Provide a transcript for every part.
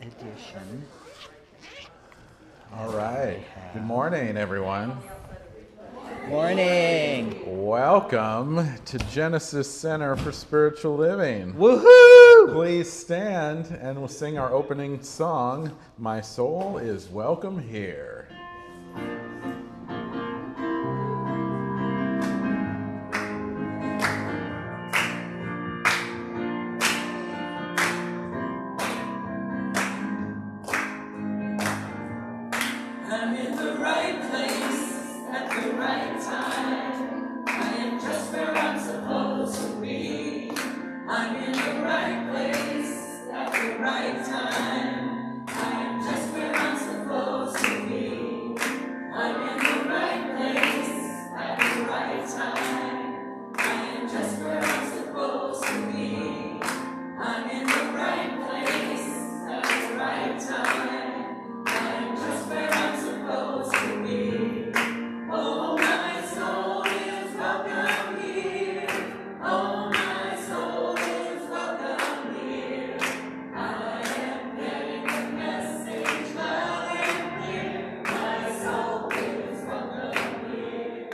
Edition. All right. Good morning, everyone. Morning. Welcome to Genesis Center for Spiritual Living. Woohoo! Please stand and we'll sing our opening song, My Soul is Welcome Here. I'm in the right place at the right time. I am just where I'm supposed to be. I'm in the right place at the right time. I am just where I'm supposed to be. I'm in the right place at the right time. I am just where I'm supposed to be. I'm in the right place at the right time. Where I'm supposed to be. Oh, my soul is welcome here. Oh, my soul is welcome here. I am getting the message loud and clear. My soul is welcome here.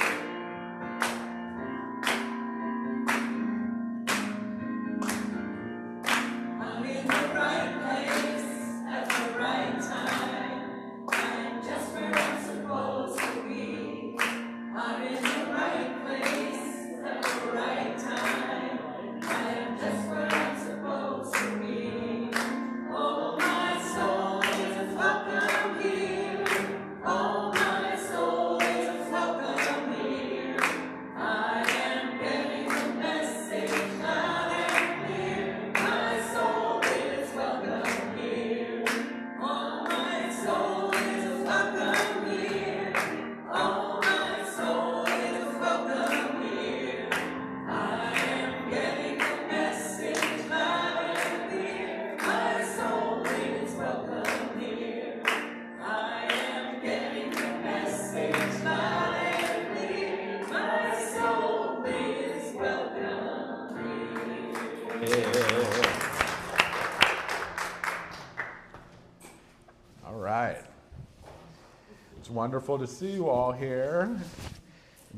I'm in the right place at the right time. Just where I'm supposed to be. I'm in the right place at the right time. I am just where I'm supposed to be. Oh, my soul is welcome here. Oh, my soul is welcome here. I am getting the message loud and clear. My soul is welcome here. Oh, my soul is welcome here. Oh, my soul is welcome here. I am getting the message loud and clear. My soul is welcome here. I am getting the message loud and clear. My soul is welcome here. All right. It's wonderful to see you all here.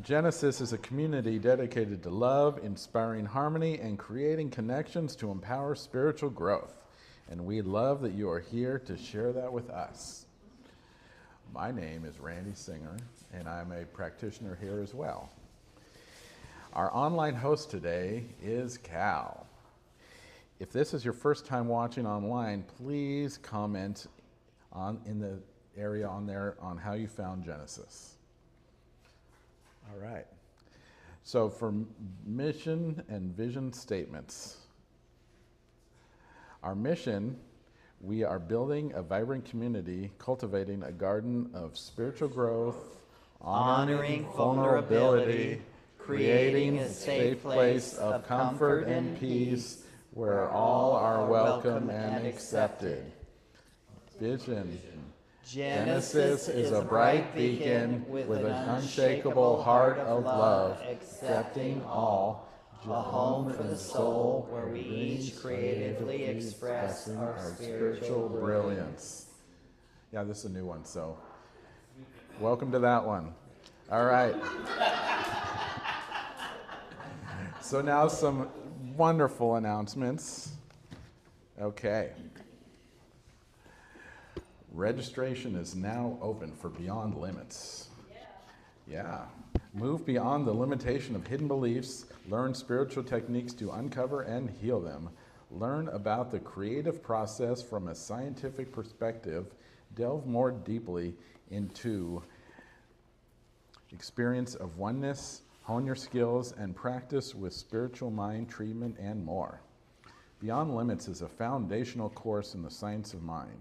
Genesis is a community dedicated to love, inspiring harmony, and creating connections to empower spiritual growth. And we love that you are here to share that with us. My name is Randy Singer, and I'm a practitioner here as well. Our online host today is Cal. If this is your first time watching online, please comment in the area on there on how you found Genesis. All right. So for mission and vision statements. Our mission, we are building a vibrant community, cultivating a garden of spiritual growth, honoring vulnerability, creating a safe place of comfort and peace where all are welcome and accepted. Vision. Genesis is a bright beacon with an unshakable heart of love, accepting all, a home for the soul where we each creatively express our spiritual brilliance. Yeah, this is a new one, so welcome to that one. All right. So now some wonderful announcements. Okay. Registration is now open for Beyond Limits. Yeah. Move beyond the limitation of hidden beliefs, learn spiritual techniques to uncover and heal them. Learn about the creative process from a scientific perspective. Delve more deeply into experience of oneness, hone your skills, and practice with spiritual mind treatment and more. Beyond Limits is a foundational course in the science of mind.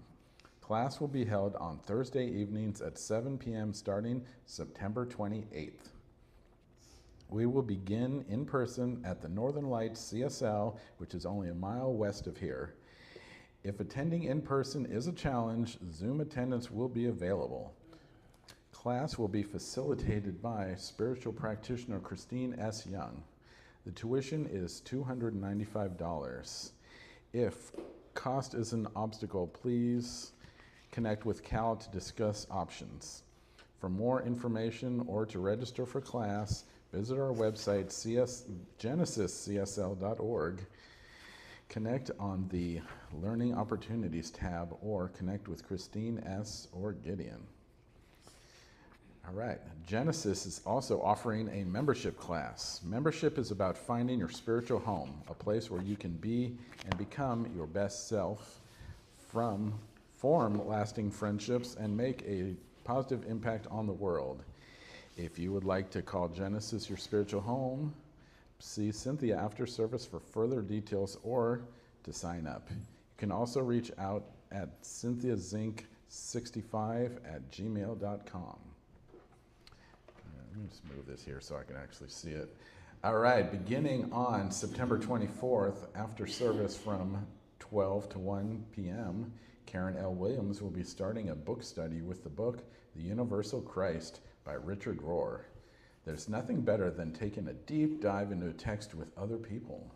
Class will be held on Thursday evenings at 7 p.m. starting September 28th. We will begin in person at the Northern Lights CSL, which is only a mile west of here. If attending in person is a challenge, Zoom attendance will be available. Class will be facilitated by spiritual practitioner Christine S. Young. The tuition is $295. If cost is an obstacle, please connect with Cal to discuss options. For more information or to register for class, visit our website, genesiscsl.org. Connect on the Learning Opportunities tab or connect with Christine S. or Gideon. All right, Genesis is also offering a membership class. Membership is about finding your spiritual home, a place where you can be and become your best self, form lasting friendships, and make a positive impact on the world. If you would like to call Genesis your spiritual home, see Cynthia after service for further details or to sign up. You can also reach out at cynthiazink65@gmail.com. Let me just move this here so I can actually see it. All right, beginning on September 24th, after service from 12 to 1 p.m., Karen L. Williams will be starting a book study with the book, The Universal Christ by Richard Rohr. There's nothing better than taking a deep dive into a text with other people.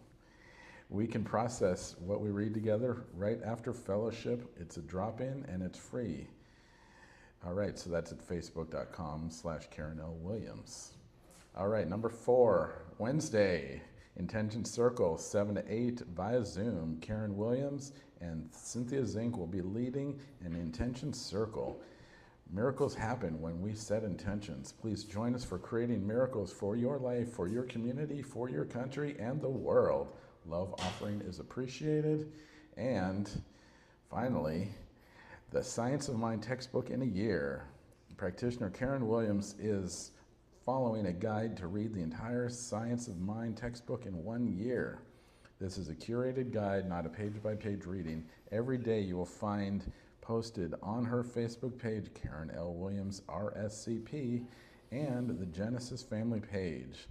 We can process what we read together right after fellowship. It's a drop-in and it's free. All right, so that's at facebook.com/Karen L. Williams. All right, number 4, Wednesday, Intention Circle, 7 to 8 via Zoom. Karen Williams and Cynthia Zink will be leading an Intention Circle. Miracles happen when we set intentions. Please join us for creating miracles for your life, for your community, for your country, and the world. Love offering is appreciated. And finally, the Science of Mind textbook in a year. Practitioner Karen Williams is following a guide to read the entire Science of Mind textbook in 1 year. This is a curated guide, not a page-by-page reading. Every day you will find posted on her Facebook page, Karen L. Williams, RSCP, and the Genesis family page.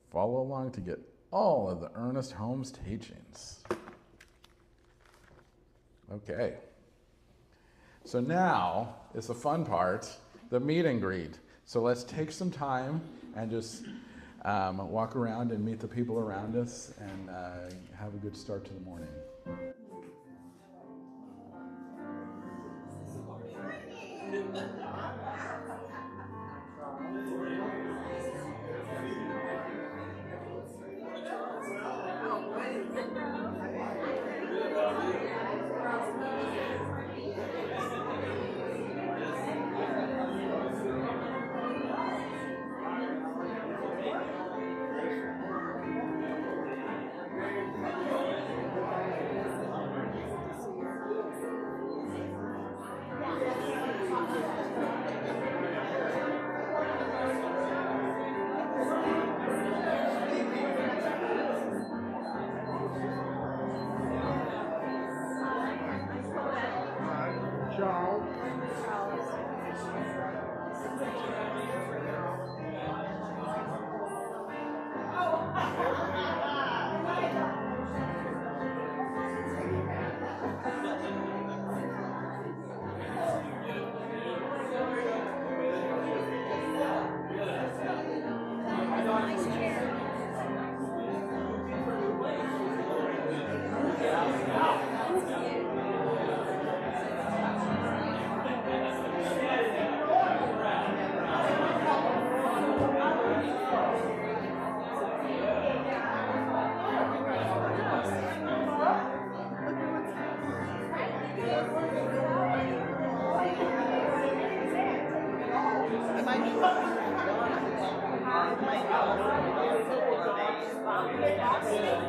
Follow along to get all of the Ernest Holmes teachings. Okay. So now is the fun part, the meet and greet. So let's take some time and just walk around and meet the people around us and have a good start to the morning.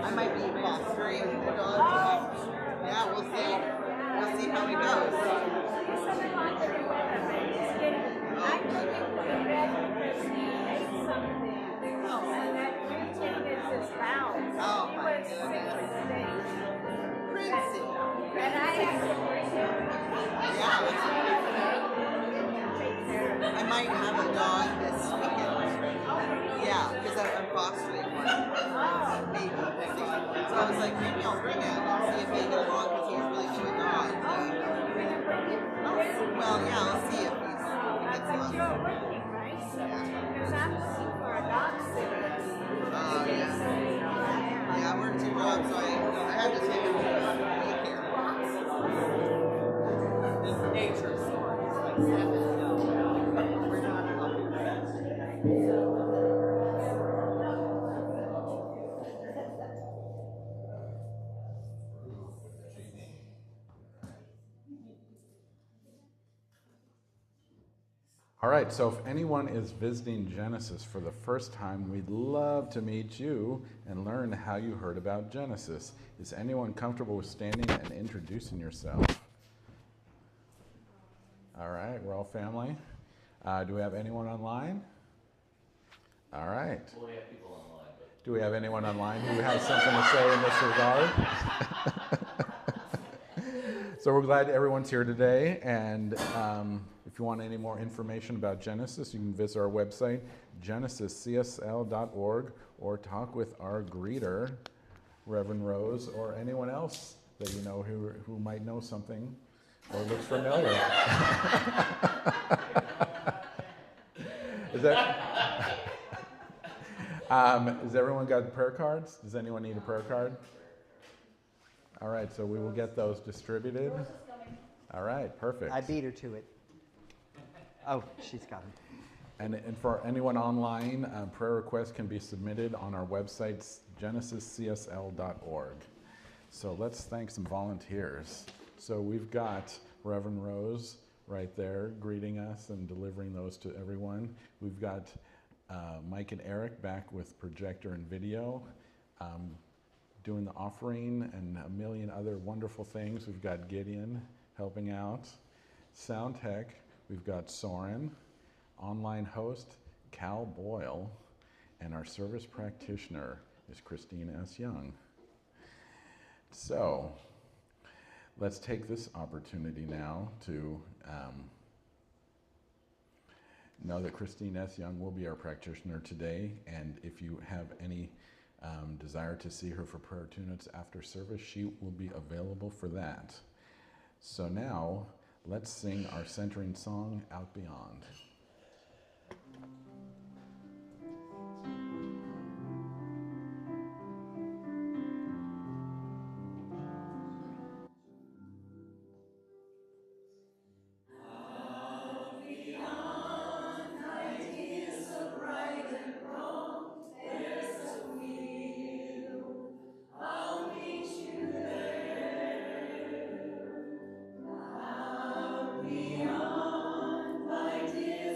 I might be fostering the dog. Yeah, we'll see. We'll see how he goes. Oh my goodness. Princey. Yeah. I might have a dog this weekend. Yeah, because I'm fostering one. Maybe. So I was like, maybe I'll bring him and see if they get along because he's really good with dogs. Well, yeah, I'll see if he gets along. You're working, right? Yeah. Because I'm looking for a dog sitter. Oh, yeah. Yeah, I work 2 jobs, so I have to take him to daycare. It's nature, so it's like 7. We're not helping. All right, so if anyone is visiting Genesis for the first time, we'd love to meet you and learn how you heard about Genesis. Is anyone comfortable with standing and introducing yourself? All right, we're all family. Do we have anyone online? All right. Well, we have people online, but Do we have anyone online who has something to say in this regard? So we're glad everyone's here today, and if you want any more information about Genesis, you can visit our website, genesiscsl.org, or talk with our greeter, Reverend Rose, or anyone else that you know who might know something or looks familiar. Has everyone got prayer cards? Does anyone need a prayer card? All right, so we will get those distributed. All right, perfect. I beat her to it. Oh, she's got them. And for anyone online, prayer requests can be submitted on our website, genesiscsl.org. So let's thank some volunteers. So we've got Reverend Rose right there greeting us and delivering those to everyone. We've got Mike and Eric back with projector and video, doing the offering and a million other wonderful things. We've got Gideon helping out. Sound tech, we've got Soren. Online host, Cal Boyle. And our service practitioner is Christine S. Young. So let's take this opportunity now to know that Christine S. Young will be our practitioner today, and if you have any desire to see her for prayer tune-ups after service, she will be available for that. So now, let's sing our centering song, Out Beyond. Beyond my dear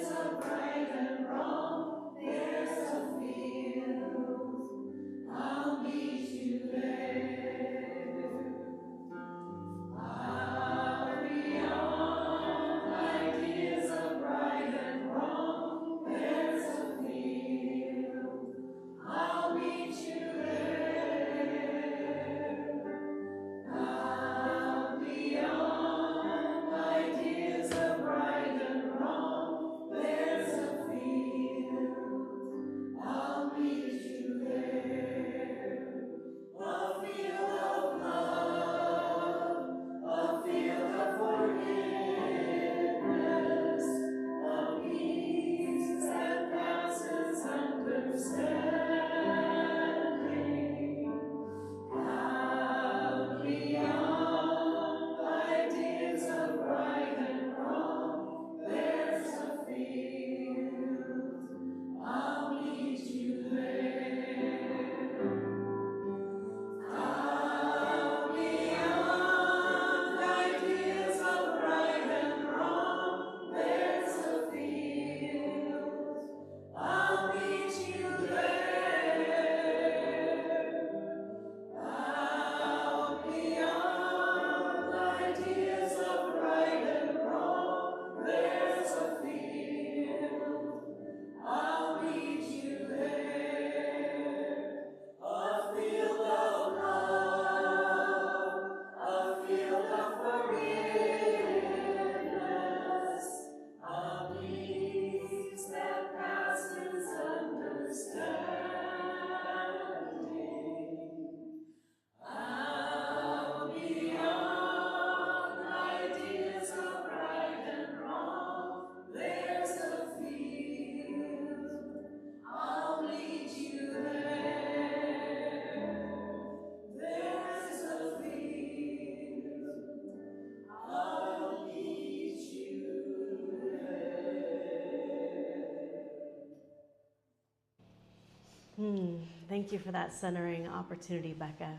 Thank you for that centering opportunity, Becca.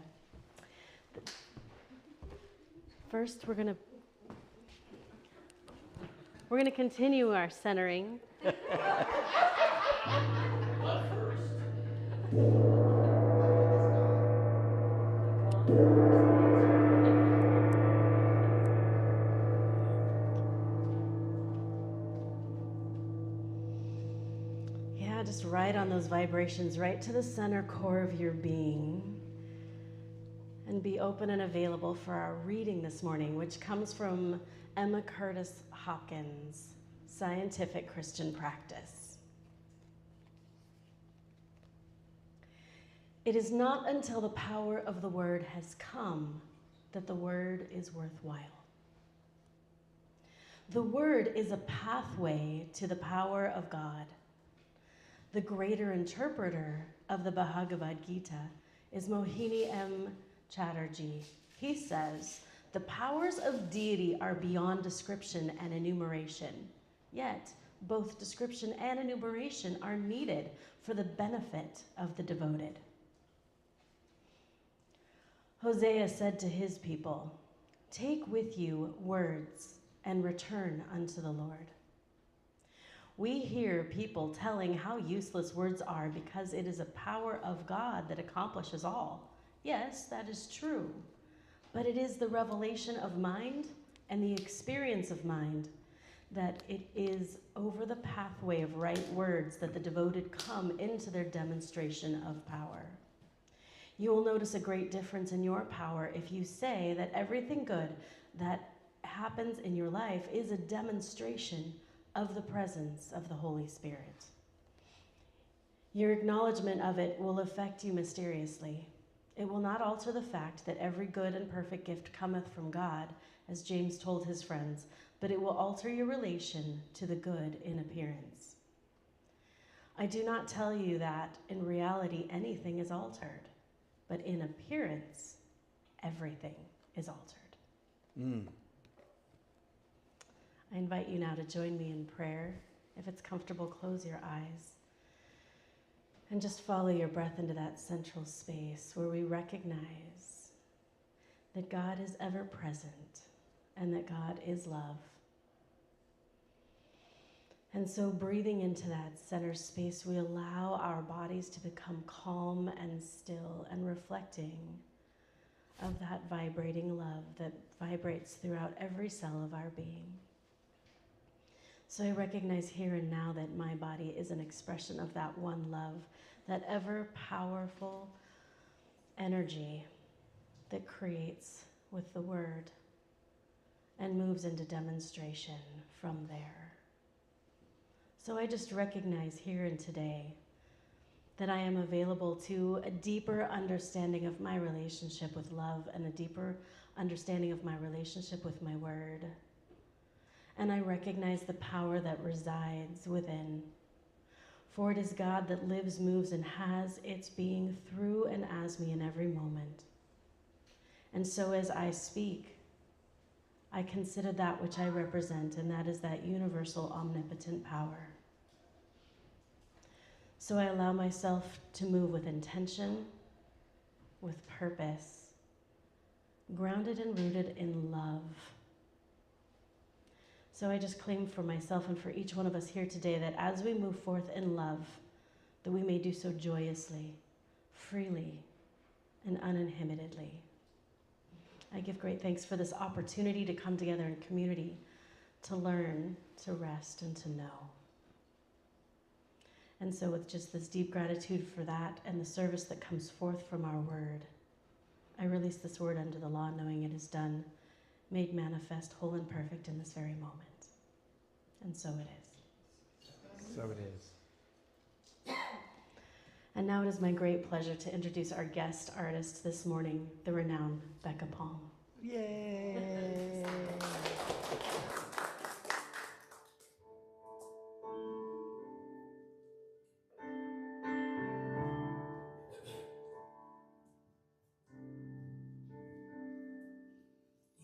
First, we're going to continue our centering. Yeah, just right on those vibrations, right to the center core of your being. And be open and available for our reading this morning, which comes from Emma Curtis Hopkins, Scientific Christian Practice. It is not until the power of the word has come that the word is worthwhile. The word is a pathway to the power of God. The greater interpreter of the Bhagavad Gita is Mohini M. Chatterjee. He says, the powers of deity are beyond description and enumeration, yet both description and enumeration are needed for the benefit of the devoted. Hosea said to his people, take with you words and return unto the Lord. We hear people telling how useless words are because it is a power of God that accomplishes all. Yes, that is true, but it is the revelation of mind and the experience of mind that it is over the pathway of right words that the devoted come into their demonstration of power. You will notice a great difference in your power if you say that everything good that happens in your life is a demonstration of the presence of the Holy Spirit. Your acknowledgement of it will affect you mysteriously. It will not alter the fact that every good and perfect gift cometh from God, as James told his friends, but it will alter your relation to the good in appearance. I do not tell you that in reality anything is altered, but in appearance everything is altered. I invite you now to join me in prayer. If it's comfortable, close your eyes. And just follow your breath into that central space where we recognize that God is ever present and that God is love. And so breathing into that center space, we allow our bodies to become calm and still and reflecting of that vibrating love that vibrates throughout every cell of our being. So I recognize here and now that my body is an expression of that one love, that ever powerful energy that creates with the word and moves into demonstration from there. So I just recognize here and today that I am available to a deeper understanding of my relationship with love and a deeper understanding of my relationship with my word. And I recognize the power that resides within. For it is God that lives, moves, and has its being through and as me in every moment. And so as I speak, I consider that which I represent, and that is that universal omnipotent power. So I allow myself to move with intention, with purpose, grounded and rooted in love. So I just claim for myself and for each one of us here today that as we move forth in love, that we may do so joyously, freely, and uninhibitedly. I give great thanks for this opportunity to come together in community, to learn, to rest, and to know. And so with just this deep gratitude for that and the service that comes forth from our word, I release this word under the law, knowing it is done, made manifest, whole and perfect in this very moment. And so it is. So it is. And now it is my great pleasure to introduce our guest artist this morning, the renowned Becca Palm. Yay!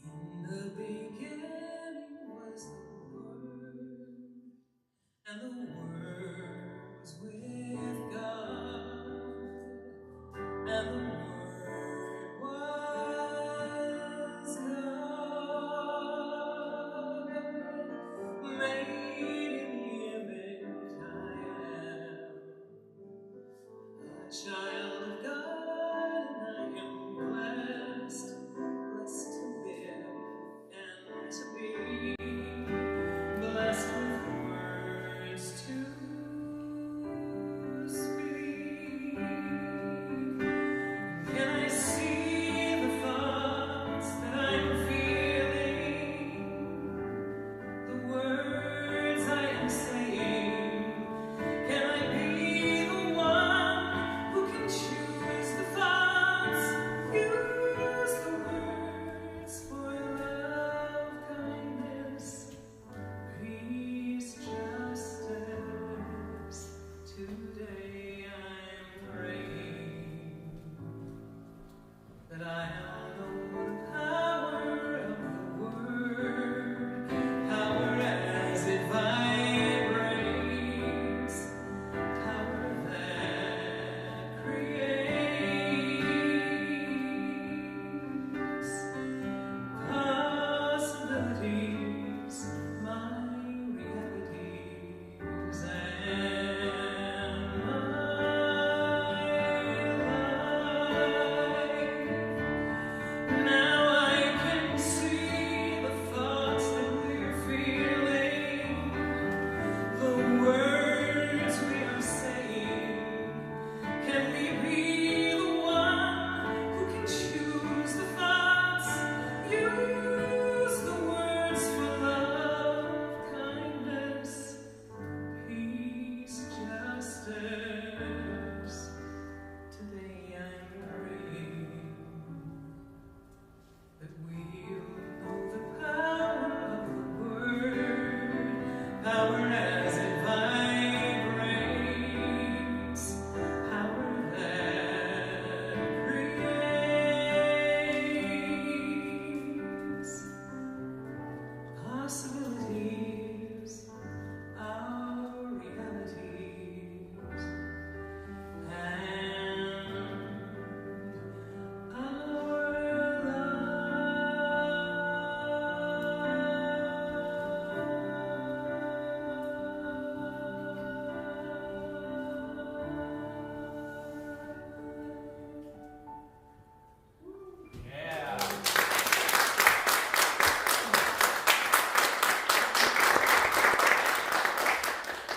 In the beginning was the Word, and the Word was with God,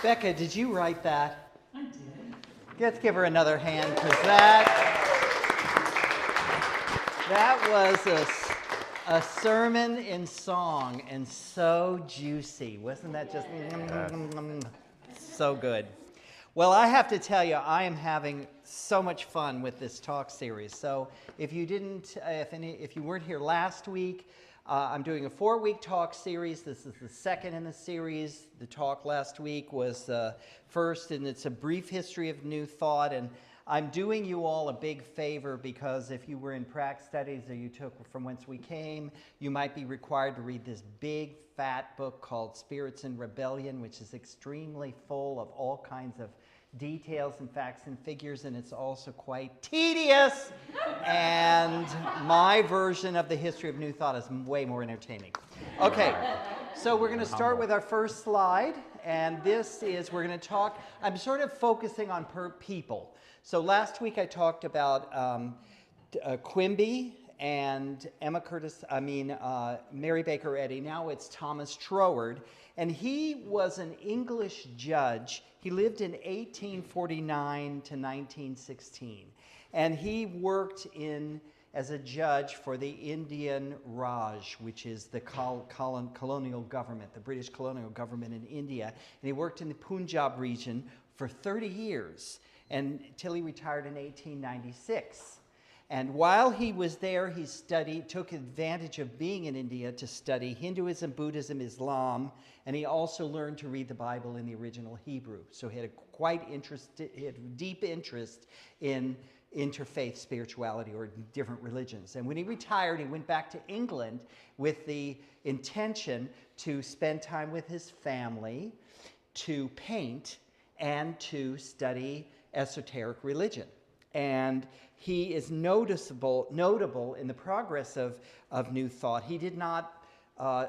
Becca, did you write that? I did. Let's give her another hand, because that was a sermon in song, and so juicy. Wasn't that just so good? Well, I have to tell you, I am having so much fun with this talk series. So if you weren't here last week, I'm doing a 4-week talk series. This is the second in the series. The talk last week was first, and it's a brief history of New Thought. And I'm doing you all a big favor, because if you were in prac studies or you took From Whence We Came, you might be required to read this big, fat book called Spirits in Rebellion, which is extremely full of all kinds of details and facts and figures, and it's also quite tedious. And my version of the history of New Thought is way more entertaining. Okay, so we're going to start with our first slide, and this is, we're going to talk, I'm sort of focusing on people. So last week I talked about Quimby and Mary Baker Eddy. Now it's Thomas Troward, and he was an English judge. He lived in 1849 to 1916, and he worked as a judge for the Indian Raj, which is the colonial government, the British colonial government in India. And he worked in the Punjab region for 30 years until he retired in 1896. And while he was there, he took advantage of being in India to study Hinduism, Buddhism, Islam, and he also learned to read the Bible in the original Hebrew. So he had a deep interest in interfaith spirituality, or different religions. And when he retired, he went back to England with the intention to spend time with his family, to paint, and to study esoteric religion. And he is notable in the progress of New Thought. He did not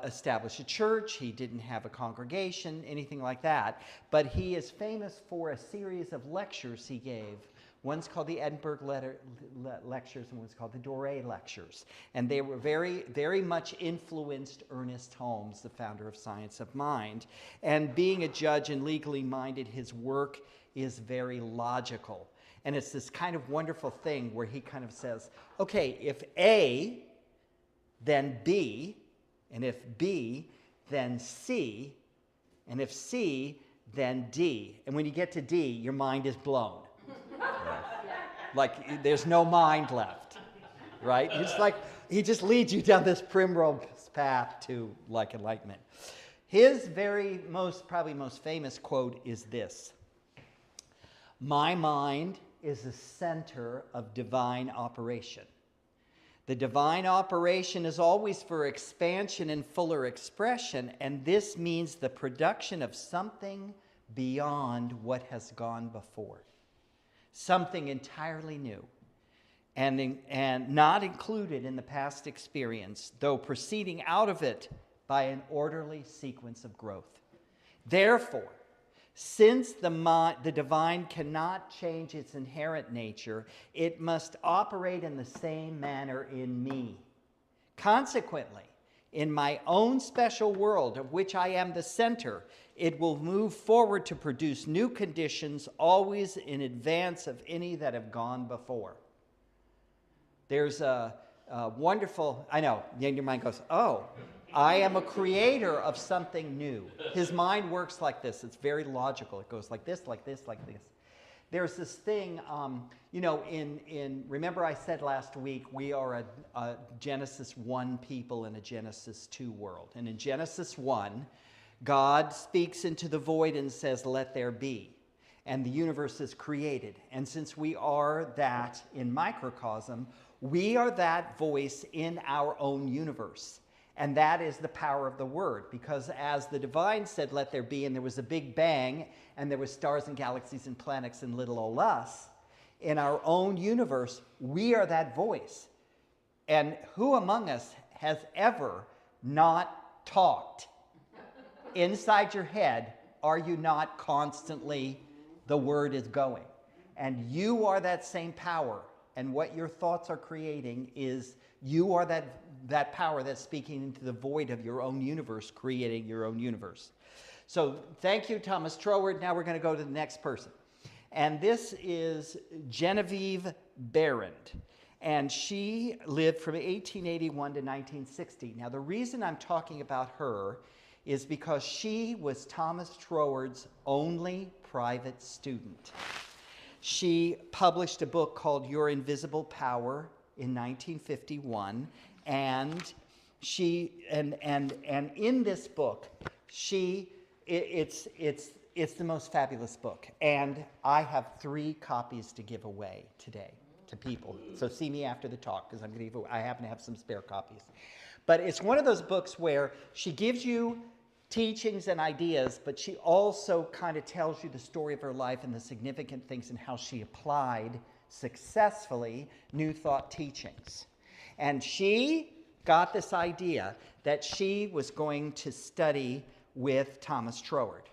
establish a church. He didn't have a congregation, anything like that. But he is famous for a series of lectures he gave. One's called the Edinburgh Lectures, and one's called the Doré Lectures. And they were very, very much influenced Ernest Holmes, the founder of Science of Mind. And being a judge and legally minded, his work is very logical. And it's this kind of wonderful thing where he kind of says, okay, if A, then B, and if B, then C, and if C, then D. And when you get to D, your mind is blown. Like there's no mind left, right? It's like he just leads you down this primrose path to like enlightenment. His probably most famous quote is this: "My mind is the center of divine operation. The divine operation is always for expansion and fuller expression, and this means the production of something beyond what has gone before. Something entirely new, and not included in the past experience, though proceeding out of it by an orderly sequence of growth. Therefore, since the divine cannot change its inherent nature, it must operate in the same manner in me. Consequently, in my own special world, of which I am the center, it will move forward to produce new conditions, always in advance of any that have gone before." There's a wonderful, I know, your mind goes, oh, I am a creator of something new. His mind works like this. It's very logical. It goes like this, like this, like this. There's this thing, remember I said last week, we are a Genesis 1 people in a Genesis 2 world. And in Genesis 1, God speaks into the void and says, "Let there be." And the universe is created. And since we are that in microcosm, we are that voice in our own universe. And that is the power of the word, because as the divine said, "Let there be," and there was a big bang, and there was stars and galaxies and planets and little old us, in our own universe, we are that voice. And who among us has ever not talked? Inside your head, are you not constantly, the word is going? And you are that same power. And what your thoughts are creating is, you are that power that's speaking into the void of your own universe, creating your own universe. So thank you, Thomas Troward. Now we're going to go to the next person. And this is Genevieve Barrand. And she lived from 1881 to 1960. Now, the reason I'm talking about her is because she was Thomas Troward's only private student. She published a book called Your Invisible Power in 1951, and in this book, it's the most fabulous book, and I have 3 copies to give away today to people. So see me after the talk, because I happen to have some spare copies. But it's one of those books where she gives you teachings and ideas, but she also kind of tells you the story of her life and the significant things and how she applied successfully New Thought teachings. And she got this idea that she was going to study with Thomas Troward.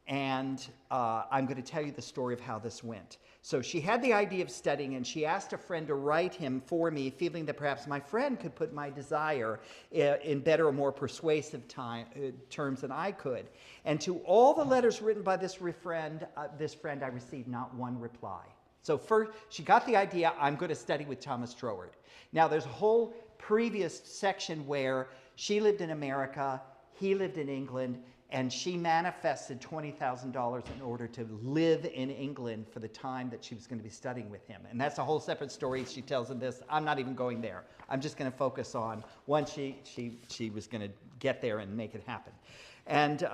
And I'm going to tell you the story of how this went. So she had the idea of studying, and she asked a friend to write him for me, feeling that perhaps my friend could put my desire in better or more persuasive terms than I could. And to all the letters written by this friend, I received not one reply. So first, she got the idea, I'm going to study with Thomas Troward. Now, there's a whole previous section where she lived in America, he lived in England, and she manifested $20,000 in order to live in England for the time that she was going to be studying with him. And that's a whole separate story she tells in this. I'm not even going there. I'm just going to focus on once she was going to get there and make it happen. And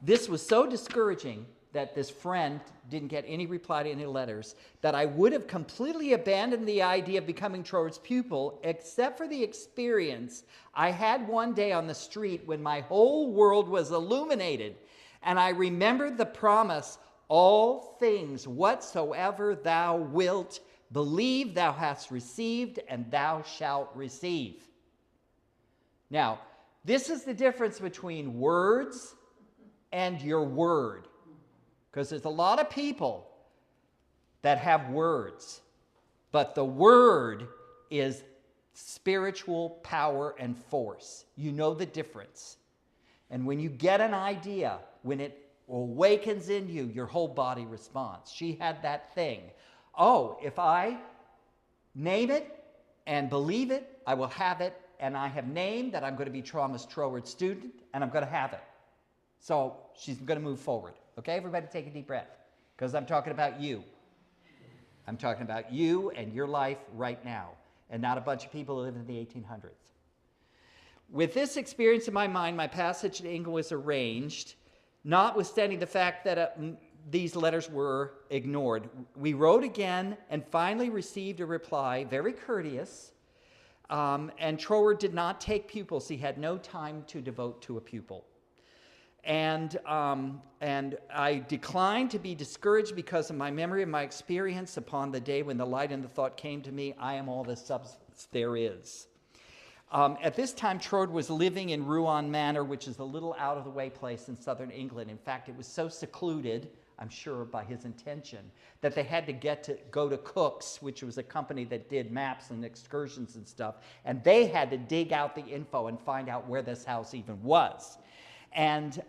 this was so discouraging that this friend didn't get any reply to any letters, that I would have completely abandoned the idea of becoming Troward's pupil, except for the experience I had one day on the street when my whole world was illuminated, and I remembered the promise, all things whatsoever thou wilt, believe thou hast received, and thou shalt receive. Now, this is the difference between words and your word. Because there's a lot of people that have words, but the word is spiritual power and force. You know the difference. And when you get an idea, when it awakens in you, your whole body responds. She had that thing. Oh, if I name it and believe it, I will have it. And I have named that I'm going to be Thomas Troward's student, and I'm going to have it. So she's going to move forward. Okay, everybody take a deep breath, because I'm talking about you. I'm talking about you and your life right now, and not a bunch of people who lived in the 1800s. With this experience in my mind, my passage to England was arranged, notwithstanding the fact that these letters were ignored. We wrote again and finally received a reply, very courteous, and Troward did not take pupils. He had no time to devote to a pupil. And I declined to be discouraged because of my memory of my experience upon the day when the light and the thought came to me, I am all the substance there is. At this time, Troward was living in Rouen Manor, which is a little out-of-the-way place in southern England. In fact, it was so secluded, I'm sure by his intention, that they had to go to Cook's, which was a company that did maps and excursions and stuff, and they had to dig out the info and find out where this house even was. And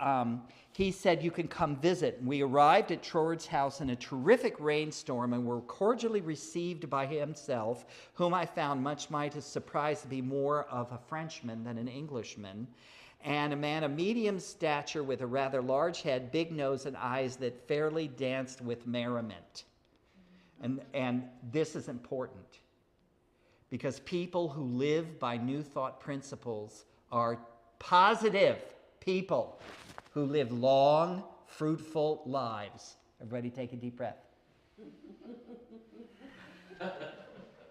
he said, you can come visit. We arrived at Troward's house in a terrific rainstorm and were cordially received by himself, whom I found much surprised to be more of a Frenchman than an Englishman, and a man of medium stature with a rather large head, big nose, and eyes that fairly danced with merriment. And this is important, because people who live by New Thought principles are positive people who live long, fruitful lives. Everybody take a deep breath.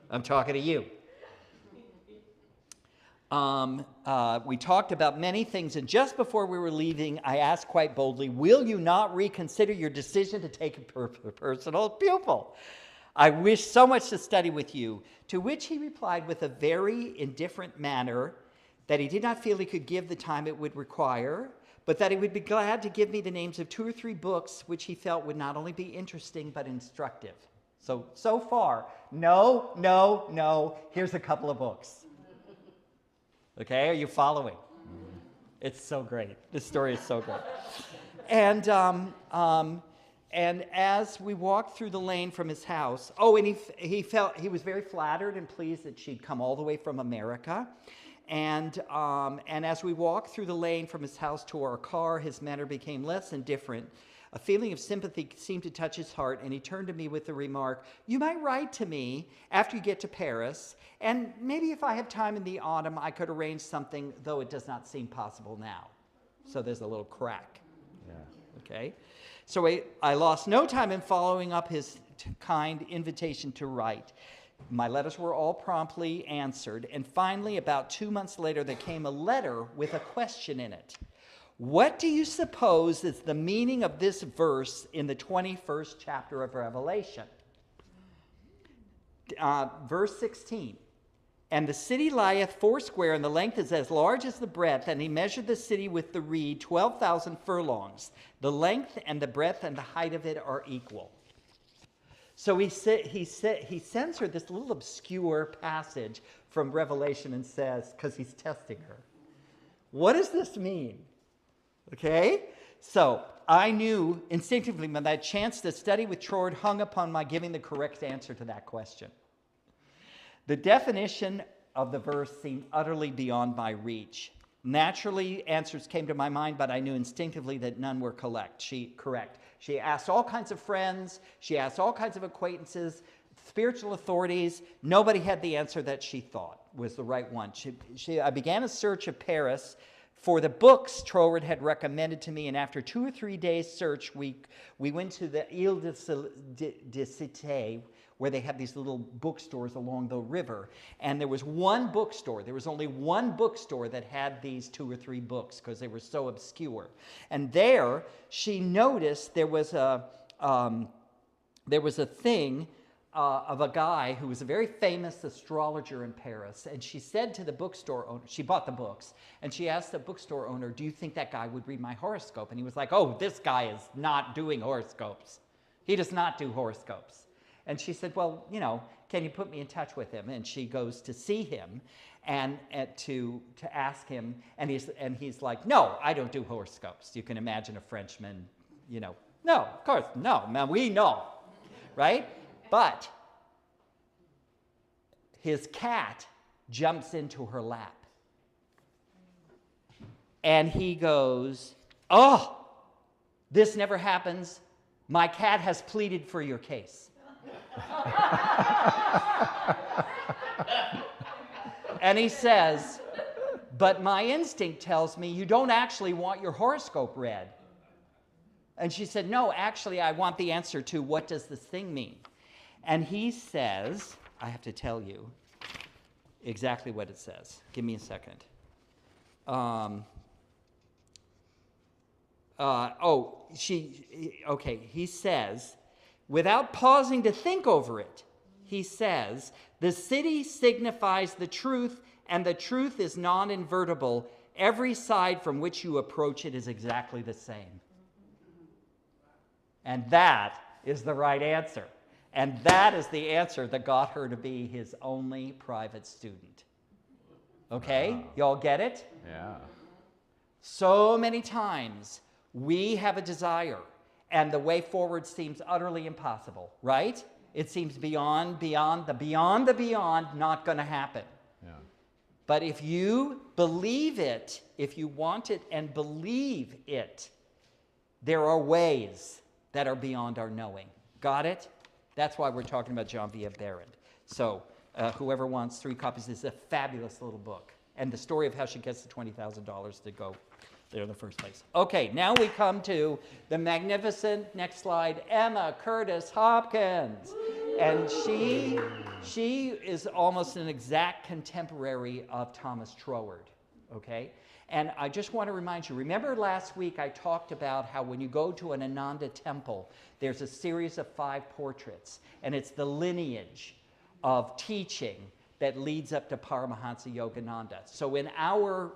I'm talking to you. We talked about many things, and just before we were leaving, I asked quite boldly, will you not reconsider your decision to take a personal pupil? I wish so much to study with you. To which he replied with a very indifferent manner that he did not feel he could give the time it would require, but that he would be glad to give me the names of 2 or 3 books which he felt would not only be interesting but instructive. So far, no, here's a couple of books. Okay, are you following? It's so great. This story is so great. And as we walked through the lane from his house, and he was very flattered and pleased that she'd come all the way from America. And as we walked through the lane from his house to our car, his manner became less indifferent. A feeling of sympathy seemed to touch his heart, and he turned to me with the remark, "You might write to me after you get to Paris, and maybe if I have time in the autumn, I could arrange something, though it does not seem possible now." So there's a little crack. Yeah. Okay? So I lost no time in following up his kind invitation to write. My letters were all promptly answered, and finally, about 2 months later, there came a letter with a question in it. What do you suppose is the meaning of this verse in the 21st chapter of Revelation? Verse 16. And the city lieth foursquare, and the length is as large as the breadth, and he measured the city with the reed 12,000 furlongs. The length and the breadth and the height of it are equal. So he sends her this little obscure passage from Revelation and says, because he's testing her, what does this mean? Okay? So I knew instinctively when that chance to study with Trord hung upon my giving the correct answer to that question. The definition of the verse seemed utterly beyond my reach. Naturally, answers came to my mind, but I knew instinctively that none were correct. She asked all kinds of friends. She asked all kinds of acquaintances, spiritual authorities. Nobody had the answer that she thought was the right one. I began a search of Paris for the books Troward had recommended to me, and after 2 or 3 days' search, we went to the Ile de Cité, where they have these little bookstores along the river. And there was one bookstore. There was only one bookstore that had these 2 or 3 books because they were so obscure. And there, she noticed there was a thing of a guy who was a very famous astrologer in Paris. And she said to the bookstore owner, she bought the books, and she asked the bookstore owner, "Do you think that guy would read my horoscope?" And he was like, "Oh, this guy is not doing horoscopes. He does not do horoscopes." And she said, "Well, can you put me in touch with him?" And she goes to see him and to ask him, and he's like, "No, I don't do horoscopes." You can imagine a Frenchman, "No, of course, no, man, we know," right? But his cat jumps into her lap. And he goes, "Oh, this never happens. My cat has pleaded for your case." And he says, "But my instinct tells me you don't actually want your horoscope read." And she said, "No, actually, I want the answer to what does this thing mean?" And he says, I have to tell you exactly what it says. Give me a second. He says, without pausing to think over it, he says, "The city signifies the truth, and the truth is non-invertible. Every side from which you approach it is exactly the same." And that is the right answer. And that is the answer that got her to be his only private student. Okay? Wow. Y'all get it? Yeah. So many times we have a desire, and the way forward seems utterly impossible, right? It seems beyond the beyond, not going to happen. Yeah. But if you believe it, if you want it and believe it, there are ways that are beyond our knowing. Got it? That's why we're talking about Genevieve Barron. So whoever wants 3 copies, this is a fabulous little book. And the story of how she gets the $20,000 to go there in the first place. Okay, now we come to the magnificent, next slide, Emma Curtis Hopkins. And she is almost an exact contemporary of Thomas Troward, okay? And I just want to remind you, remember last week I talked about how when you go to an Ananda temple, there's a series of 5 portraits, and it's the lineage of teaching that leads up to Paramahansa Yogananda. So in our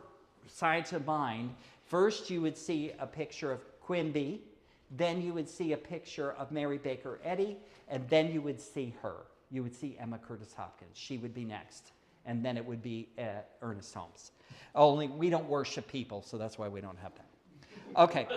science of mind, first you would see a picture of Quimby, then you would see a picture of Mary Baker Eddy, and then you would see her. You would see Emma Curtis Hopkins. She would be next. and then it would be Ernest Holmes. Only we don't worship people, so that's why we don't have that. Okay.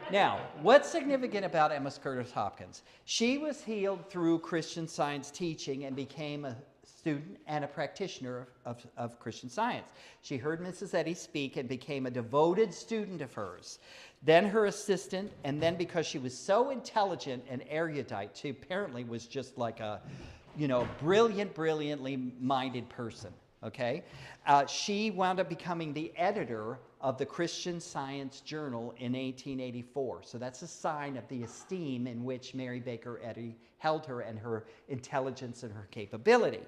Now, what's significant about Emma Curtis Hopkins? She was healed through Christian Science teaching and became a student and a practitioner of Christian Science. She heard Mrs. Eddy speak and became a devoted student of hers. Then her assistant, and then because she was so intelligent and erudite, she apparently was just like a, brilliantly minded person, okay? She wound up becoming the editor of the Christian Science Journal in 1884. So that's a sign of the esteem in which Mary Baker Eddy held her and her intelligence and her capability.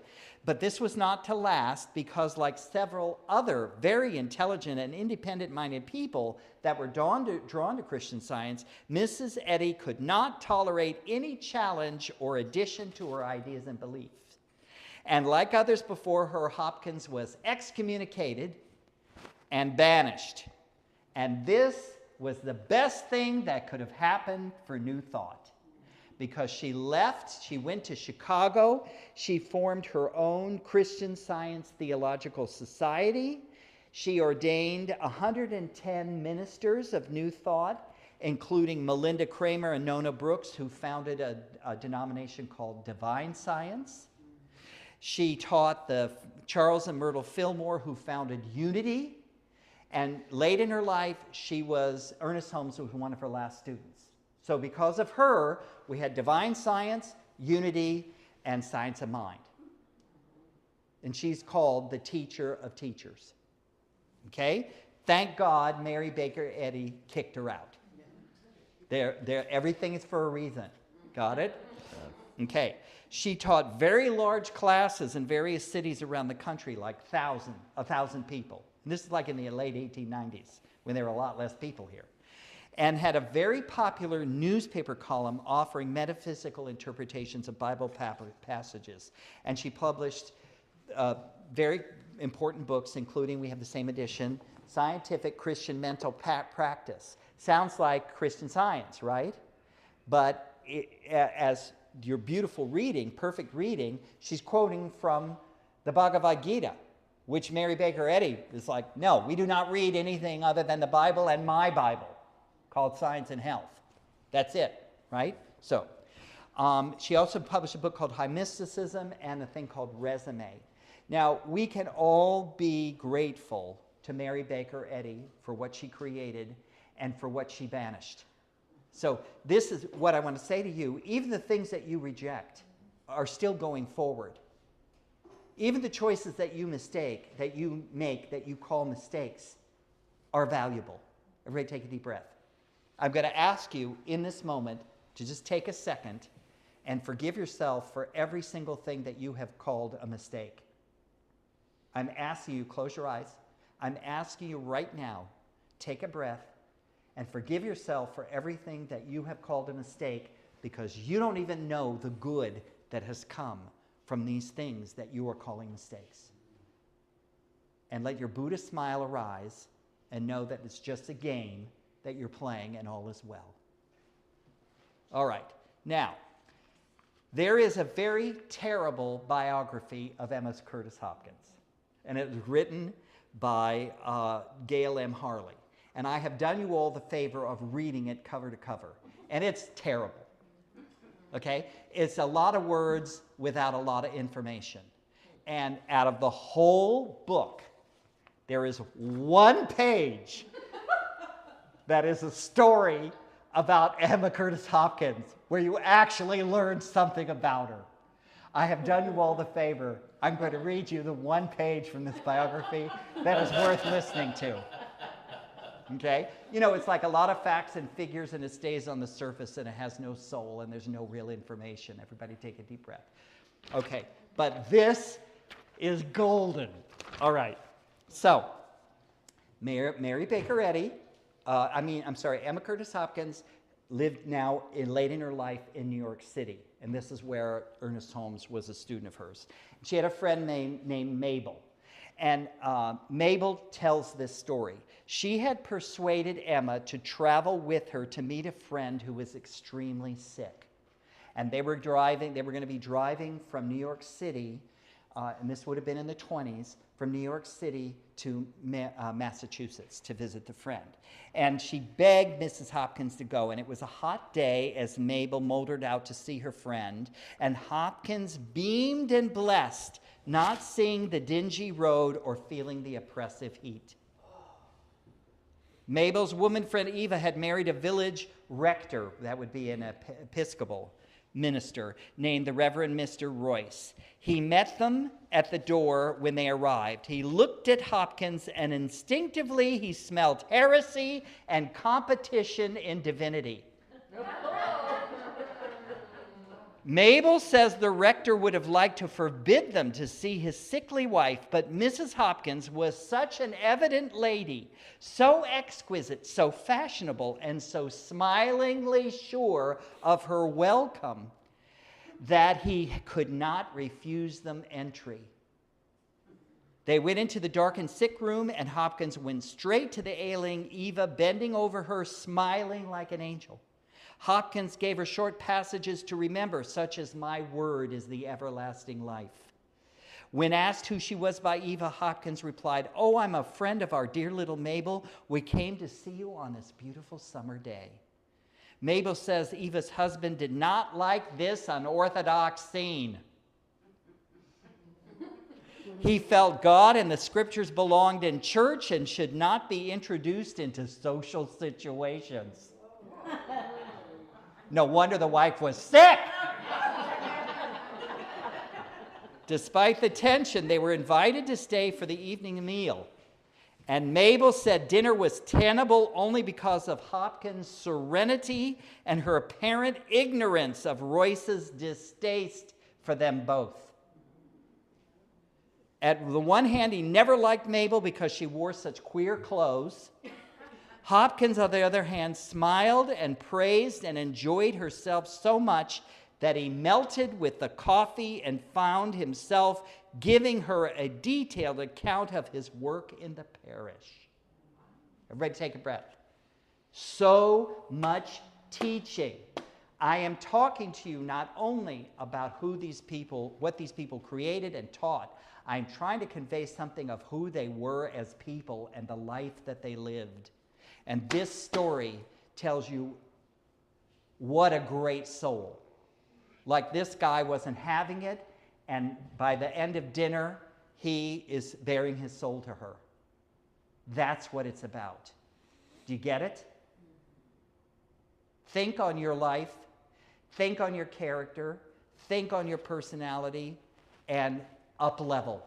But this was not to last because, like several other very intelligent and independent-minded people that were drawn to Christian Science, Mrs. Eddy could not tolerate any challenge or addition to her ideas and beliefs. And like others before her, Hopkins was excommunicated and banished. And this was the best thing that could have happened for New Thought. Because she left, she went to Chicago, she formed her own Christian Science Theological Society. She ordained 110 ministers of New Thought, including Melinda Kramer and Nona Brooks, who founded a denomination called Divine Science. She taught the Charles and Myrtle Fillmore, who founded Unity. And late in her life, Ernest Holmes was one of her last students. So because of her, we had Divine Science, Unity, and Science of Mind. And she's called the teacher of teachers. Okay? Thank God Mary Baker Eddy kicked her out. Everything is for a reason. Got it? Okay. She taught very large classes in various cities around the country, like 1,000 people. And this is like in the late 1890s, when there were a lot less people here. And had a very popular newspaper column offering metaphysical interpretations of Bible passages. And she published very important books, including, we have the same edition, Scientific Christian Mental Practice. Sounds like Christian Science, right? But as your beautiful reading, perfect reading, she's quoting from the Bhagavad Gita, which Mary Baker Eddy is like, no, we do not read anything other than the Bible and my Bible, called Science and Health. That's it, right? So, she also published a book called High Mysticism and a thing called Resume. Now, we can all be grateful to Mary Baker Eddy for what she created and for what she banished. So this is what I want to say to you. Even the things that you reject are still going forward. Even the choices that you make, that you call mistakes, are valuable. Everybody take a deep breath. I'm going to ask you in this moment to just take a second and forgive yourself for every single thing that you have called a mistake. I'm asking you, close your eyes. I'm asking you right now, take a breath and forgive yourself for everything that you have called a mistake, because you don't even know the good that has come from these things that you are calling mistakes. And let your Buddha smile arise and know that it's just a game that you're playing and all is well. All right. Now, there is a very terrible biography of Emma Curtis Hopkins, and it was written by Gail M. Harley. And I have done you all the favor of reading it cover to cover. And it's terrible. Okay? It's a lot of words without a lot of information. And out of the whole book, there is one page that is a story about Emma Curtis Hopkins, where you actually learn something about her. I have done you all the favor. I'm going to read you the one page from this biography that is worth listening to. Okay? You know, it's like a lot of facts and figures, and it stays on the surface, and it has no soul, and there's no real information. Everybody take a deep breath. Okay, but this is golden. All right. So, Mary Baker Eddy, Emma Curtis Hopkins lived now late in her life in New York City, and this is where Ernest Holmes was a student of hers. She had a friend named Mabel. And Mabel tells this story. She had persuaded Emma to travel with her to meet a friend who was extremely sick. And they were going to be driving from New York City and this would have been in the 20s, from New York City to Massachusetts to visit the friend. And she begged Mrs. Hopkins to go, and it was a hot day as Mabel motored out to see her friend, and Hopkins beamed and blessed, not seeing the dingy road or feeling the oppressive heat. Mabel's woman friend Eva had married a village rector, that would be an Episcopal minister, named the Reverend Mr. Royce. He met them at the door when they arrived. He looked at Hopkins, and instinctively he smelled heresy and competition in divinity. Mabel says the rector would have liked to forbid them to see his sickly wife, but Mrs. Hopkins was such an evident lady, so exquisite, so fashionable, and so smilingly sure of her welcome that he could not refuse them entry. They went into the darkened sick room, and Hopkins went straight to the ailing Eva, bending over her, smiling like an angel. Hopkins gave her short passages to remember, such as, "My word is the everlasting life." When asked who she was by Eva, Hopkins replied, "Oh, I'm a friend of our dear little Mabel. We came to see you on this beautiful summer day." Mabel says Eva's husband did not like this unorthodox scene. He felt God and the scriptures belonged in church and should not be introduced into social situations. No wonder the wife was sick. Despite the tension, they were invited to stay for the evening meal. And Mabel said dinner was tenable only because of Hopkins' serenity and her apparent ignorance of Royce's distaste for them both. At the one hand, he never liked Mabel because she wore such queer clothes. Hopkins, on the other hand, smiled and praised and enjoyed herself so much that he melted with the coffee and found himself giving her a detailed account of his work in the parish. Everybody take a breath. So much teaching. I am talking to you not only about what these people created and taught. I'm trying to convey something of who they were as people and the life that they lived. And this story tells you what a great soul. Like, this guy wasn't having it, and by the end of dinner, he is bearing his soul to her. That's what it's about. Do you get it? Think on your life, think on your character, think on your personality, and up level.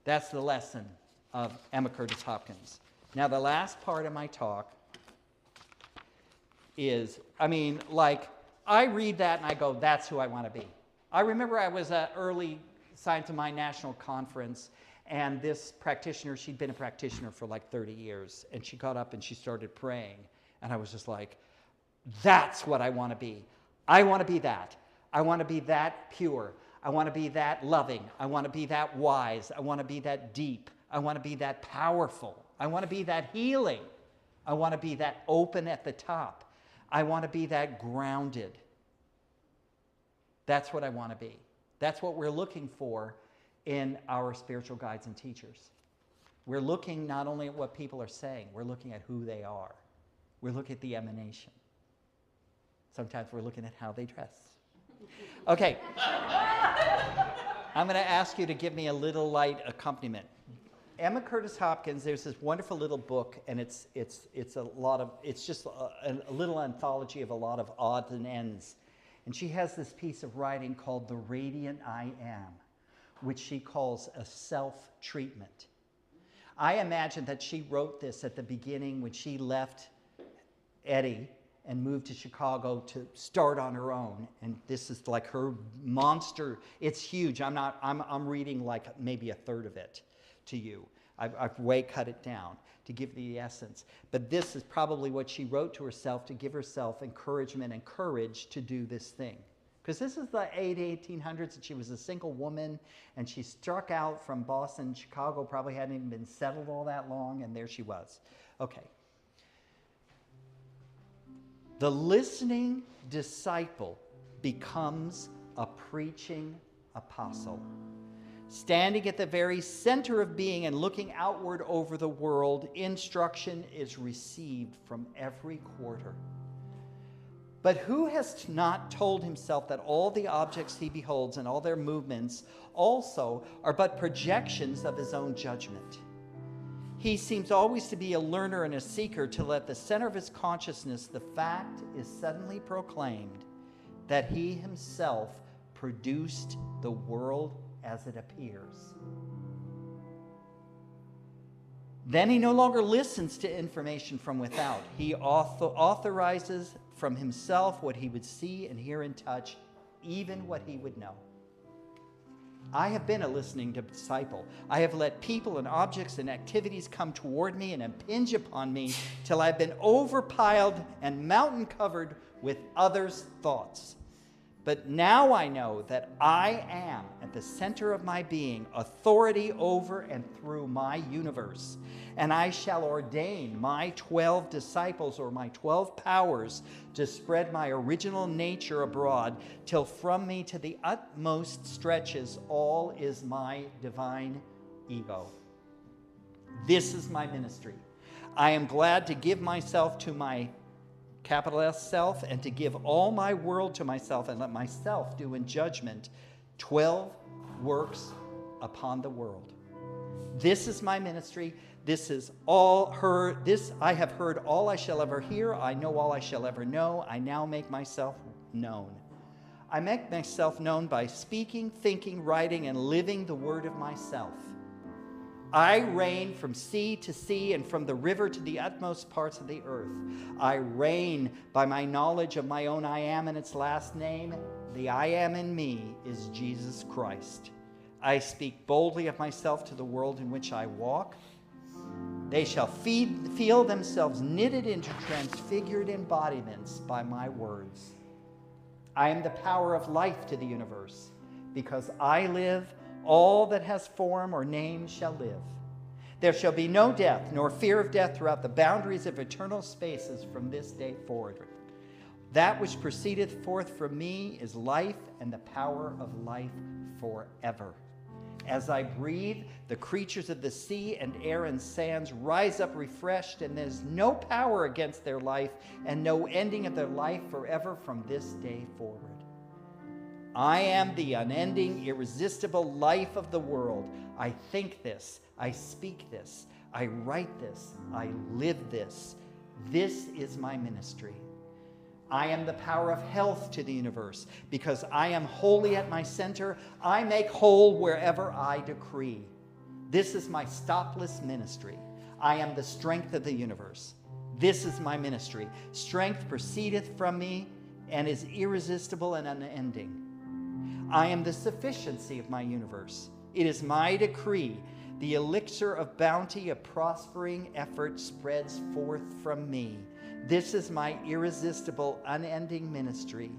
That's the lesson of Emma Curtis Hopkins. Now, the last part of my talk is, I read that and I go, that's who I want to be. I remember I was at early Science of Mind National Conference, and this practitioner, she'd been a practitioner for like 30 years, and she got up and she started praying, and I was just like, that's what I want to be. I want to be that. I want to be that pure. I want to be that loving. I want to be that wise. I want to be that deep. I want to be that powerful. I want to be that healing. I want to be that open at the top. I want to be that grounded. That's what I want to be. That's what we're looking for in our spiritual guides and teachers. We're looking not only at what people are saying, we're looking at who they are. We're looking at the emanation. Sometimes we're looking at how they dress. Okay. I'm going to ask you to give me a little light accompaniment. Emma Curtis Hopkins, there's this wonderful little book, and it's just a little anthology of a lot of odds and ends. And she has this piece of writing called The Radiant I Am, which she calls a self-treatment. I imagine that she wrote this at the beginning when she left Eddy and moved to Chicago to start on her own. And this is like her monster. It's huge. I'm reading like maybe a third of it to you. I've way cut it down to give the essence. But this is probably what she wrote to herself to give herself encouragement and courage to do this thing. Because this is the 1800s, and she was a single woman, and she struck out from Boston. Chicago probably hadn't even been settled all that long, and there she was. Okay. The listening disciple becomes a preaching apostle. Standing at the very center of being and looking outward over the world, instruction is received from every quarter. But who has not told himself that all the objects he beholds and all their movements also are but projections of his own judgment? He seems always to be a learner and a seeker till at the center of his consciousness the fact is suddenly proclaimed that he himself produced the world as it appears. Then he no longer listens to information from without. He authorizes from himself what he would see and hear and touch, even what he would know. I have been a listening disciple. I have let people and objects and activities come toward me and impinge upon me till I've been overpiled and mountain covered with others' thoughts. But now I know that I am, at the center of my being, authority over and through my universe. And I shall ordain my 12 disciples or my 12 powers to spread my original nature abroad, till from me to the utmost stretches all is my divine ego. This is my ministry. I am glad to give myself to my capital S self, and to give all my world to myself, and let myself do in judgment 12 works upon the world. This is my ministry. This is all heard. This I have heard all I shall ever hear. I know all I shall ever know. I now make myself known. I make myself known by speaking, thinking, writing, and living the word of myself. I reign from sea to sea and from the river to the utmost parts of the earth. I reign by my knowledge of my own I am and its last name. The I am in me is Jesus Christ. I speak boldly of myself to the world in which I walk. They shall feel themselves knitted into transfigured embodiments by my words. I am the power of life to the universe. Because I live, all that has form or name shall live. There shall be no death, nor fear of death throughout the boundaries of eternal spaces from this day forward. That which proceedeth forth from me is life and the power of life forever. As I breathe, the creatures of the sea and air and sands rise up refreshed, and there is no power against their life and no ending of their life forever from this day forward. I am the unending, irresistible life of the world. I think this, I speak this, I write this, I live this. This is my ministry. I am the power of health to the universe. Because I am wholly at my center, I make whole wherever I decree. This is my stopless ministry. I am the strength of the universe. This is my ministry. Strength proceedeth from me and is irresistible and unending. I am the sufficiency of my universe. It is my decree. The elixir of bounty, of prospering effort spreads forth from me. This is my irresistible, unending ministry.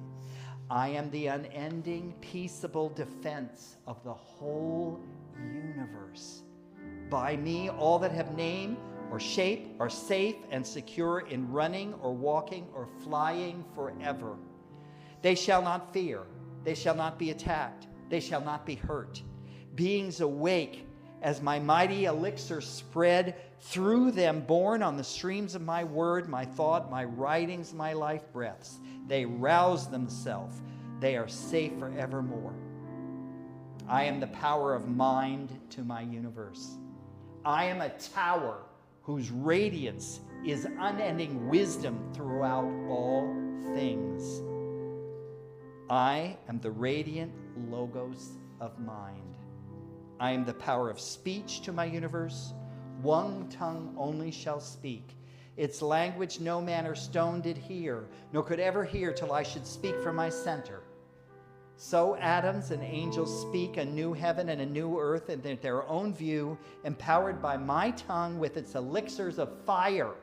I am the unending, peaceable defense of the whole universe. By me, all that have name or shape are safe and secure in running or walking or flying forever. They shall not fear. They shall not be attacked. They shall not be hurt. Beings awake as my mighty elixir spread through them, borne on the streams of my word, my thought, my writings, my life breaths. They rouse themselves. They are safe forevermore. I am the power of mind to my universe. I am a tower whose radiance is unending wisdom throughout all things. I am the radiant logos of mind. I am the power of speech to my universe. One tongue only shall speak. Its language no man or stone did hear, nor could ever hear till I should speak from my center. So atoms and angels speak a new heaven and a new earth in their own view, empowered by my tongue with its elixirs of fire.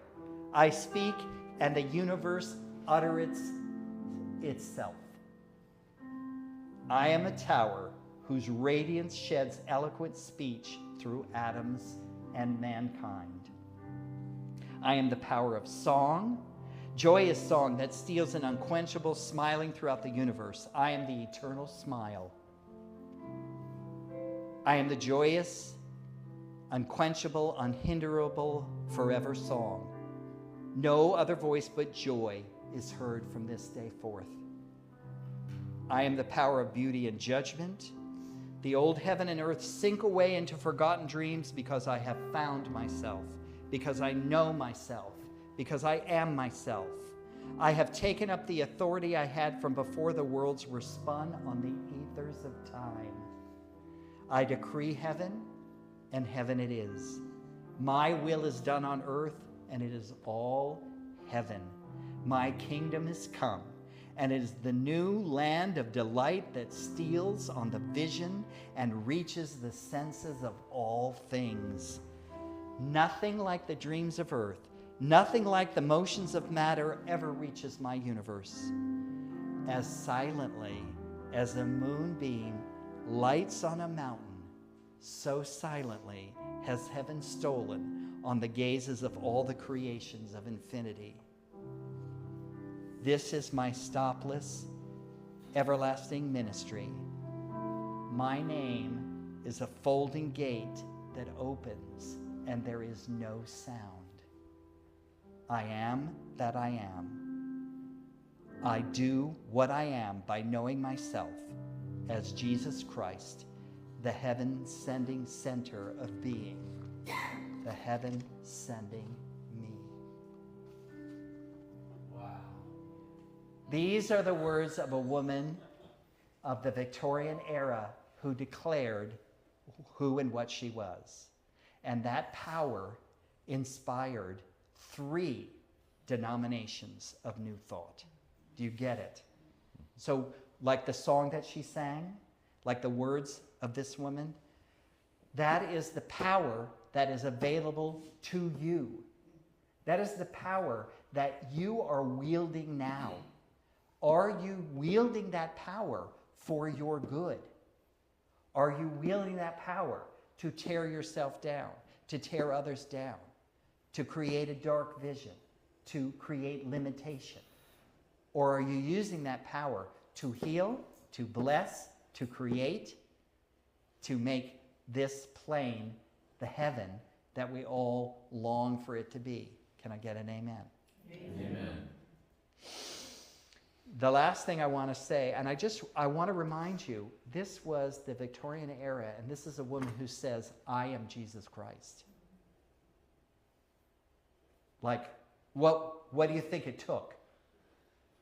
I speak, and the universe uttereth itself. I am a tower whose radiance sheds eloquent speech through atoms and mankind. I am the power of song, joyous song that steals an unquenchable smiling throughout the universe. I am the eternal smile. I am the joyous, unquenchable, unhinderable, forever song. No other voice but joy is heard from this day forth. I am the power of beauty and judgment. The old heaven and earth sink away into forgotten dreams because I have found myself, because I know myself, because I am myself. I have taken up the authority I had from before the worlds were spun on the ethers of time. I decree heaven, and heaven it is. My will is done on earth, and it is all heaven. My kingdom is come, and it is the new land of delight that steals on the vision and reaches the senses of all things. Nothing like the dreams of earth, nothing like the motions of matter ever reaches my universe. As silently as a moonbeam lights on a mountain, so silently has heaven stolen on the gazes of all the creations of infinity. This is my stopless, everlasting ministry. My name is a folding gate that opens, and there is no sound. I am that I am. I do what I am by knowing myself as Jesus Christ, the heaven-sending center of being, the heaven-sending me. Wow. These are the words of a woman of the Victorian era who declared who and what she was. And that power inspired 3 denominations of New Thought. Do you get it? So, like the song that she sang, like the words of this woman, that is the power that is available to you. That is the power that you are wielding now. Are you wielding that power for your good? Are you wielding that power to tear yourself down, to tear others down, to create a dark vision, to create limitation? Or are you using that power to heal, to bless, to create, to make this plane the heaven that we all long for it to be? Can I get an amen? Amen. The last thing I want to say, and I want to remind you, this was the Victorian era, and this is a woman who says, I am Jesus Christ. Like, what do you think it took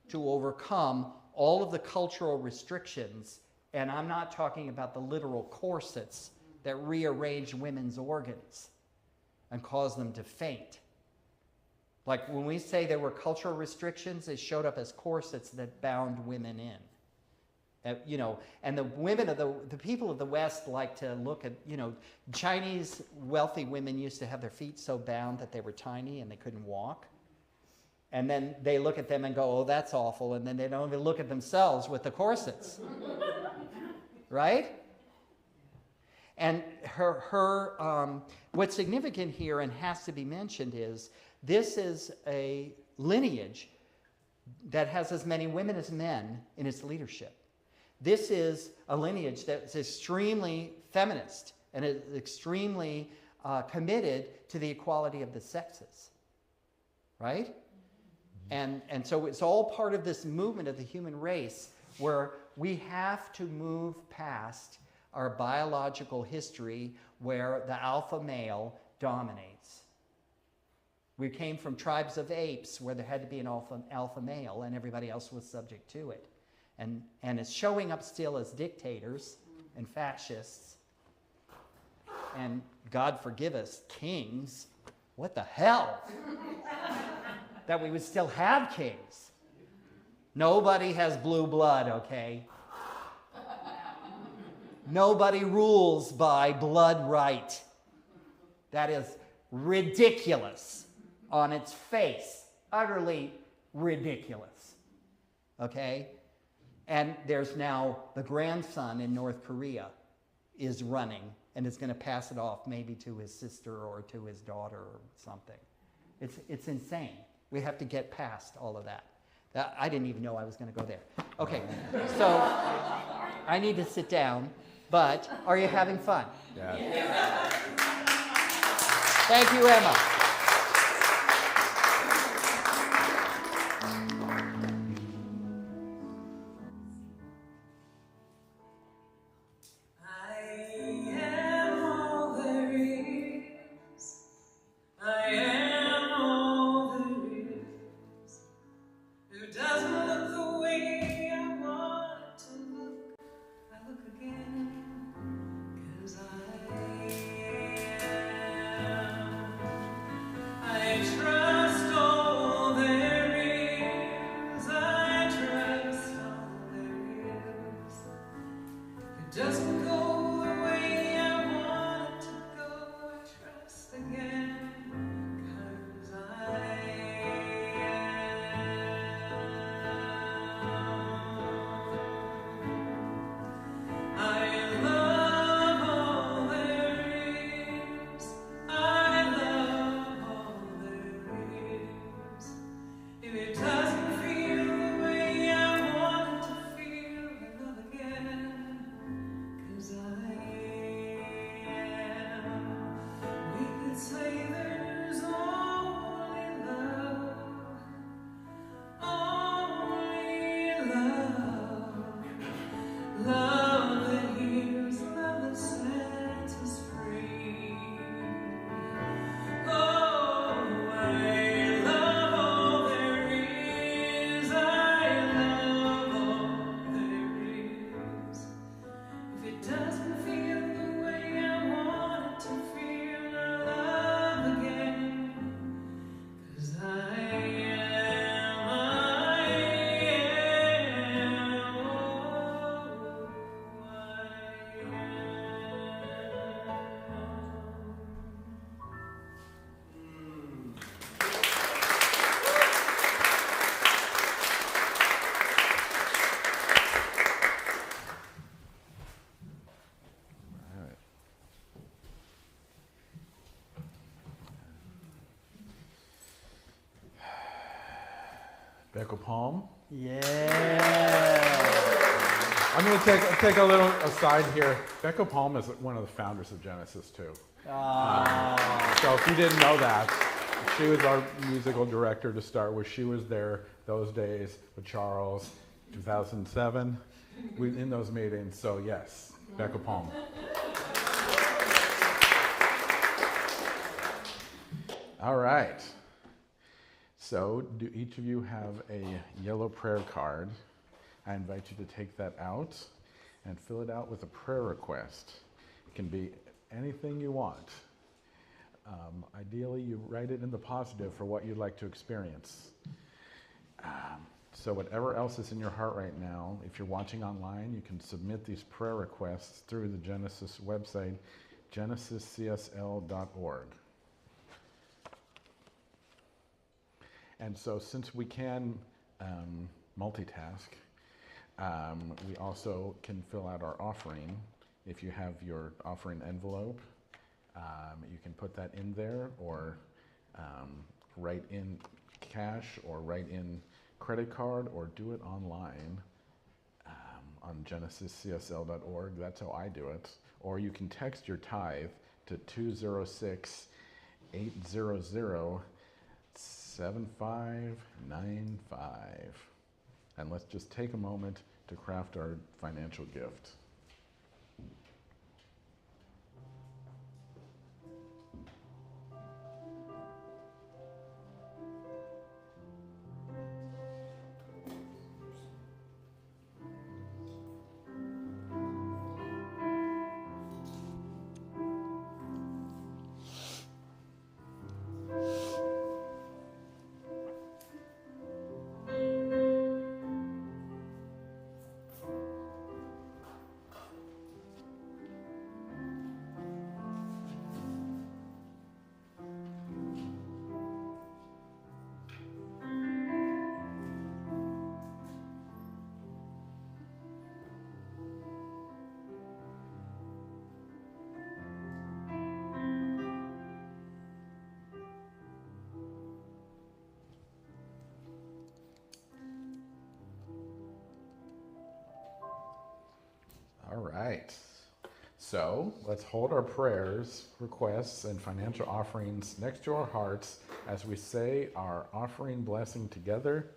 to overcome all of the cultural restrictions? And I'm not talking about the literal corsets that rearrange women's organs and cause them to faint. Like when we say there were cultural restrictions, they showed up as corsets that bound women in. And the women of the people of the West like to look at, Chinese wealthy women used to have their feet so bound that they were tiny and they couldn't walk. And then they look at them and go, oh, that's awful. And then they don't even look at themselves with the corsets. Right? And what's significant here and has to be mentioned is this is a lineage that has as many women as men in its leadership. This is a lineage that's extremely feminist and is extremely committed to the equality of the sexes. Right? And so it's all part of this movement of the human race where we have to move past our biological history where the alpha male dominates. We came from tribes of apes where there had to be an alpha male and everybody else was subject to it. And it's showing up still as dictators and fascists. And God forgive us, kings. What the hell? That we would still have kings. Nobody has blue blood, okay? Nobody rules by blood right. That is ridiculous on its face. Utterly ridiculous. Okay? And there's now the grandson in North Korea is running and is going to pass it off maybe to his sister or to his daughter or something. It's insane. We have to get past all of that. I didn't even know I was going to go there. Okay, so I need to sit down. But are you having fun? Yeah. Thank you, Emma. Becca Palm. Yeah. I'm going to take a little aside here. Becca Palm is one of the founders of Genesis too. So if you didn't know that, she was our musical director to start with. She was there those days with Charles, 2007, in those meetings. So yes, Becca Palm. All right. So do each of you have a yellow prayer card? I invite you to take that out and fill it out with a prayer request. It can be anything you want. Ideally, you write it in the positive for what you'd like to experience. So whatever else is in your heart right now, if you're watching online, you can submit these prayer requests through the Genesis website, genesiscsl.org. And so since we can multitask, we also can fill out our offering. If you have your offering envelope, you can put that in there, or write in cash, or write in credit card, or do it online on genesiscsl.org. That's how I do it. Or you can text your tithe to 206-800-7595. And let's just take a moment to craft our financial gift. All right. So let's hold our prayers, requests, and financial offerings next to our hearts as we say our offering blessing together.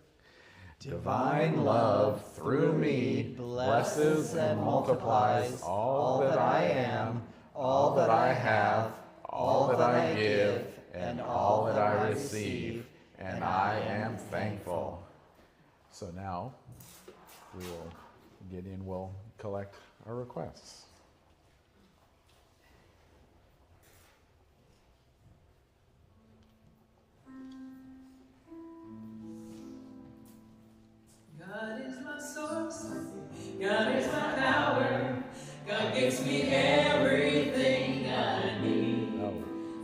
Divine love through me blesses and multiplies all that I am, all that I have, all that I give, and all that I receive, and I am thankful. So now Gideon will collect our requests. God is my source, God is my power, God gives me everything I need.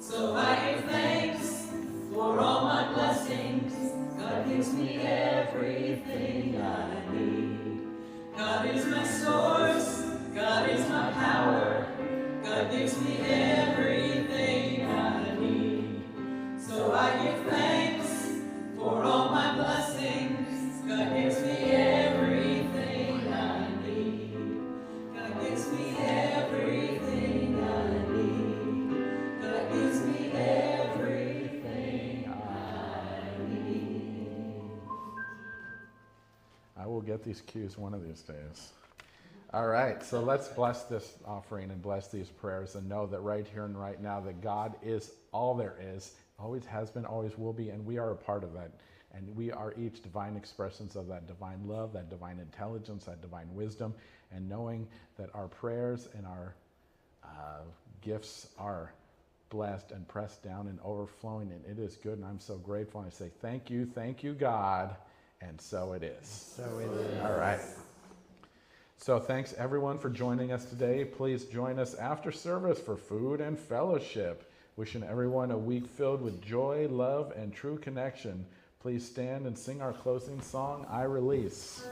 So I give thanks for all my blessings, God gives me everything I need. God is my source, God is my power, God gives me everything I need. So I give thanks for all my blessings, God gives me everything I need. God gives me everything I need. God gives me everything I need. I will get these cues one of these days. All right, so let's bless this offering and bless these prayers and know that right here and right now that God is all there is, always has been, always will be, and we are a part of that. And we are each divine expressions of that divine love, that divine intelligence, that divine wisdom, and knowing that our prayers and our gifts are blessed and pressed down and overflowing, and it is good, and I'm so grateful. And I say thank you, God, and so it is. So it is. All right. So thanks everyone for joining us today. Please join us after service for food and fellowship. Wishing everyone a week filled with joy, love, and true connection. Please stand and sing our closing song, I Release.